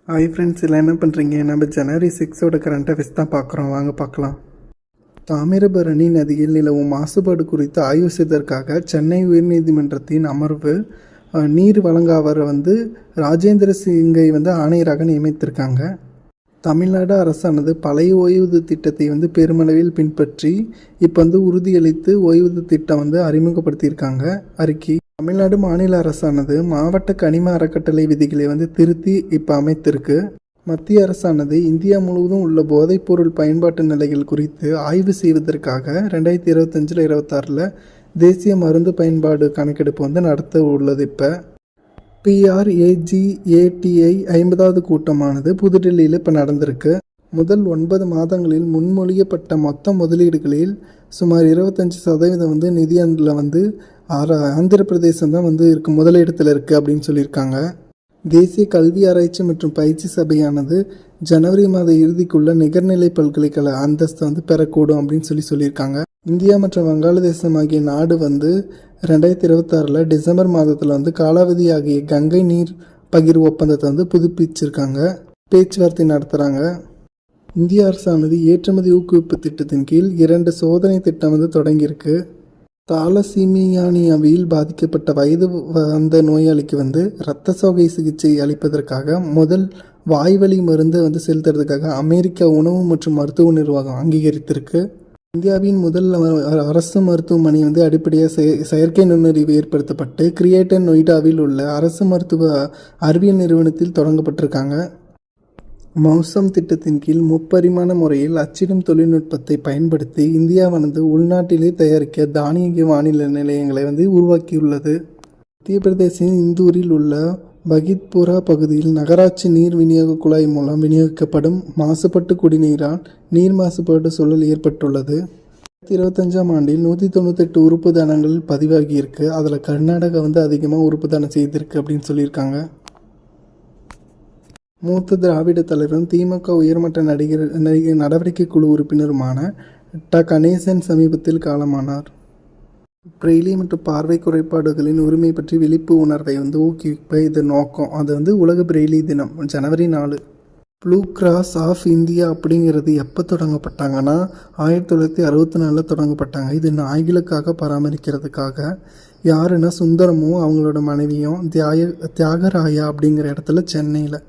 Hi friends, எல்லாம் என்ன பண்ணுறீங்க? நம்ம ஜனவரி 6 கரண்ட் அஃபேர்ஸ் தான் பார்க்குறோம். வாங்க பார்க்கலாம். தாமிரபரணி நதியில் நிலவும் மாசுபாடு குறித்து ஆய்வு செய்வதற்காக சென்னை உயர்நீதிமன்றத்தின் அமர்வு நீர் வழங்காவரை ராஜேந்திர சிங்கை ஆணையராக நியமித்திருக்காங்க. தமிழ்நாடு அரசானது பழைய ஓய்வூதிய திட்டத்தை பெருமளவில் பின்பற்றி இப்போ உறுதியளித்து ஓய்வூதிய திட்டம் அறிமுகப்படுத்தியிருக்காங்க. அறிக்கை தமிழ்நாடு மாநில அரசானது மாவட்ட கனிம அறக்கட்டளை விதிகளை திருத்தி இப்போ அமைத்திருக்கு. மத்திய அரசானது இந்தியா முழுவதும் உள்ள போதைப்பொருள் பயன்பாட்டு நிலைகள் குறித்து ஆய்வு செய்வதற்காக 2025-26 தேசிய மருந்து பயன்பாடு கணக்கெடுப்பு நடத்த உள்ளது. இப்போ PRAGATI 50வது கூட்டமானது புதுடெல்லியில் இப்போ நடந்திருக்கு. முதல் 9 மாதங்களில் முன்மொழியப்பட்ட மொத்த முதலீடுகளில் சுமார் 25% நிதியாண்டில் ஆந்திர பிரதேசம் தான் முதலிடத்தில் இருக்குது அப்படின்னு சொல்லியிருக்காங்க. தேசிய கல்வி ஆராய்ச்சி மற்றும் பயிற்சி சபையானது ஜனவரி மாத இறுதிக்குள்ள நிகர்நிலை பல்கலைக்கழக அந்தஸ்து பெறக்கூடும் அப்படின்னு சொல்லியிருக்காங்க. இந்தியா மற்றும் வங்காளதேசம் ஆகிய நாடு 2026 டிசம்பர் மாதத்தில் காலாவதி ஆகிய கங்கை நீர் பகிர்வு ஒப்பந்தத்தை புதுப்பிச்சிருக்காங்க. பேச்சுவார்த்தை நடத்துகிறாங்க. இந்திய அரசானது ஏற்றுமதி ஊக்குவிப்பு திட்டத்தின் கீழ் 2 சோதனை திட்டம் தொடங்கியிருக்கு. தாலசீமியானியாவில் பாதிக்கப்பட்ட வயது வந்த நோயாளிக்கு இரத்த சோகை சிகிச்சை அளிப்பதற்காக முதல் வாய்வழி மருந்து செலுத்துறதுக்காக அமெரிக்க உணவு மற்றும் மருத்துவ நிர்வாகம் அங்கீகரித்திருக்கு. இந்தியாவின் முதல் அரசு மருத்துவமனை அடிப்படையாக செயற்கை நுண்ணறிவு ஏற்படுத்தப்பட்டு கிரியேட்டர் நொய்டாவில் உள்ள அரசு மருத்துவ அறிவியல் நிறுவனத்தில் தொடங்கப்பட்டிருக்காங்க. மௌசம் திட்டத்தின் கீழ் முப்பரிமாண முறையில் அச்சிடும் தொழில்நுட்பத்தை பயன்படுத்தி இந்தியாவானது உள்நாட்டிலே தயாரிக்க தானியங்கி வானிலை நிலையங்களை உருவாக்கியுள்ளது. மத்திய பிரதேசின் இந்தூரில் உள்ள பகித்புரா பகுதியில் நகராட்சி நீர் விநியோக குழாய் மூலம் விநியோகிக்கப்படும் மாசுபட்டு குடிநீரால் நீர் மாசுபாடு சூழல் ஏற்பட்டுள்ளது. 2025ஆம் ஆண்டில் 198 உறுப்பு தானங்கள் பதிவாகியிருக்கு. அதில் கர்நாடகா அதிகமாக உறுப்பு தானம் செய்திருக்கு அப்படின்னு சொல்லியிருக்காங்க. மூத்த திராவிட தலைவரும் திமுக உயர்மட்ட நடிகர் நடவடிக்கை குழு உறுப்பினருமான கணேசன் சமீபத்தில் காலமானார். பிரெய்லி மற்றும் பார்வை குறைபாடுகளின் உரிமை பற்றி விழிப்பு உணர்வை ஊக்குவிப்ப இது நோக்கம். அது உலக பிரெய்லி தினம் ஜனவரி 4. ப்ளூ கிராஸ் ஆஃப் இந்தியா அப்படிங்கிறது எப்போ தொடங்கப்பட்டாங்கன்னா 1964 தொடங்கப்பட்டாங்க. இது நாய்களுக்காக பராமரிக்கிறதுக்காக. யாருன்னா சுந்தரமும் அவங்களோட மனைவியும் தியாகராயா அப்படிங்கிற இடத்துல சென்னையில்.